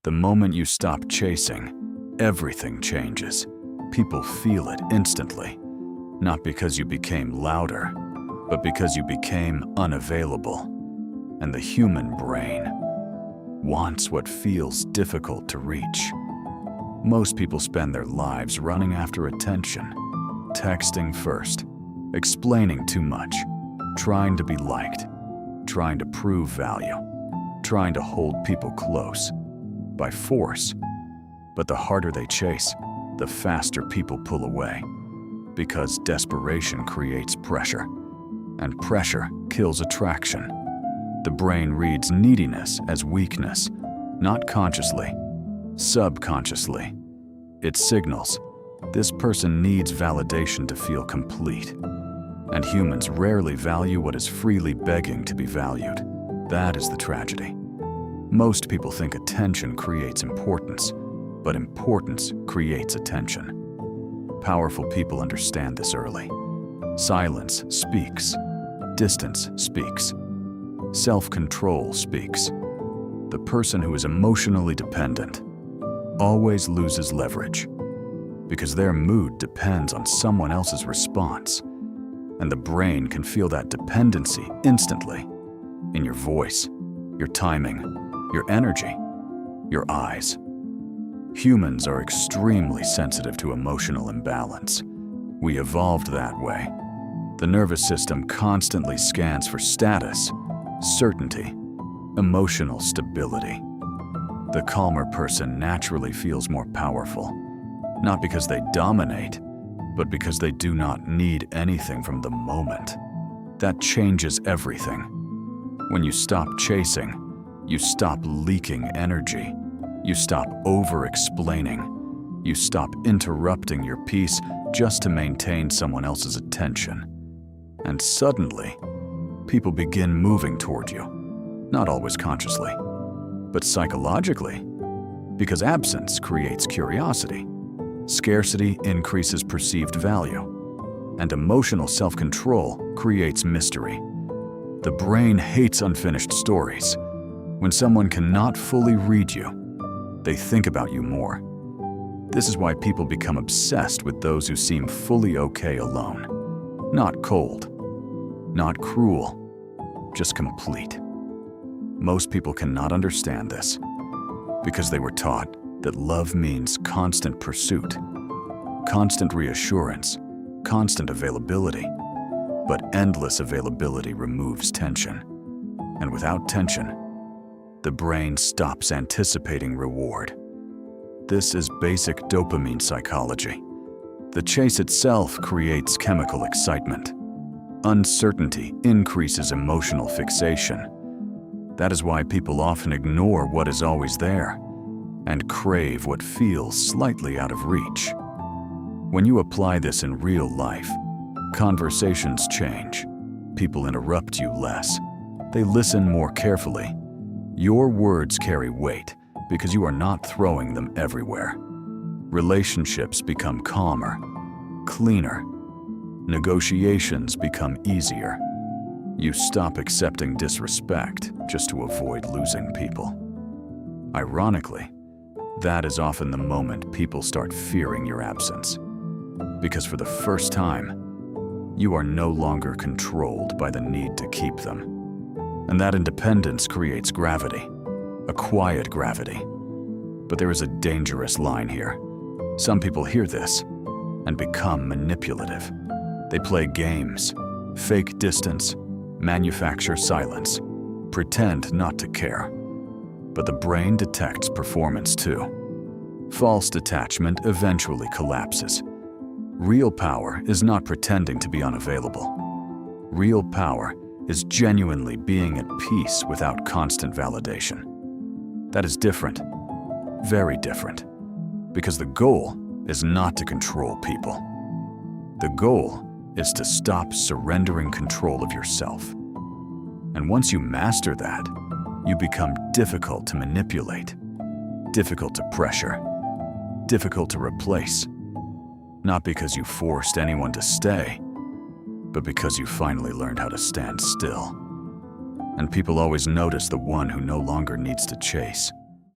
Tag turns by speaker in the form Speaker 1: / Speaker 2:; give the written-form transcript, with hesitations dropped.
Speaker 1: The moment you stop chasing, everything changes. People feel it instantly, not because you became louder, but because you became unavailable. And the human brain wants what feels difficult to reach. Most people spend their lives running after attention, texting first, explaining too much, trying to be liked, trying to prove value, trying to hold people close by force. But the harder they chase, the faster people pull away, because desperation creates pressure, and pressure kills attraction. The brain reads neediness as weakness, not consciously, subconsciously. It signals, this person needs validation to feel complete. And humans rarely value what is freely begging to be valued. That is the tragedy. Most people think attention creates importance, but importance creates attention. Powerful people understand this early. Silence speaks. Distance speaks. Self-control speaks. The person who is emotionally dependent always loses leverage because their mood depends on someone else's response. And the brain can feel that dependency instantly in your voice, your timing, your energy, your eyes. Humans are extremely sensitive to emotional imbalance. We evolved that way. The nervous system constantly scans for status, certainty, emotional stability. The calmer person naturally feels more powerful, not because they dominate, but because they do not need anything from the moment. That changes everything. When you stop chasing, you stop leaking energy. You stop over-explaining. You stop interrupting your peace just to maintain someone else's attention. And suddenly, people begin moving toward you, not always consciously, but psychologically, because absence creates curiosity. Scarcity increases perceived value, and emotional self-control creates mystery. The brain hates unfinished stories. When someone cannot fully read you, they think about you more. This is why people become obsessed with those who seem fully okay alone. Not cold, not cruel, just complete. Most people cannot understand this because they were taught that love means constant pursuit, constant reassurance, constant availability. But endless availability removes tension. And without tension, the brain stops anticipating reward. This is basic dopamine psychology. The chase itself creates chemical excitement. Uncertainty increases emotional fixation. That is why people often ignore what is always there and crave what feels slightly out of reach. When you apply this in real life, conversations change. People interrupt you less. They listen more carefully. Your words carry weight because you are not throwing them everywhere. Relationships become calmer, cleaner. Negotiations become easier. You stop accepting disrespect just to avoid losing people. Ironically, that is often the moment people start fearing your absence. Because for the first time, you are no longer controlled by the need to keep them. And that independence creates gravity, a quiet gravity. But there is a dangerous line here. Some people hear this and become manipulative. They play games, fake distance, manufacture silence, pretend not to care. But the brain detects performance too. False detachment eventually collapses. Real power is not pretending to be unavailable. Real power is genuinely being at peace without constant validation. That is different, very different, because the goal is not to control people. The goal is to stop surrendering control of yourself. And once you master that, you become difficult to manipulate, difficult to pressure, difficult to replace. Not because you forced anyone to stay, but because you finally learned how to stand still. And people always notice the one who no longer needs to chase.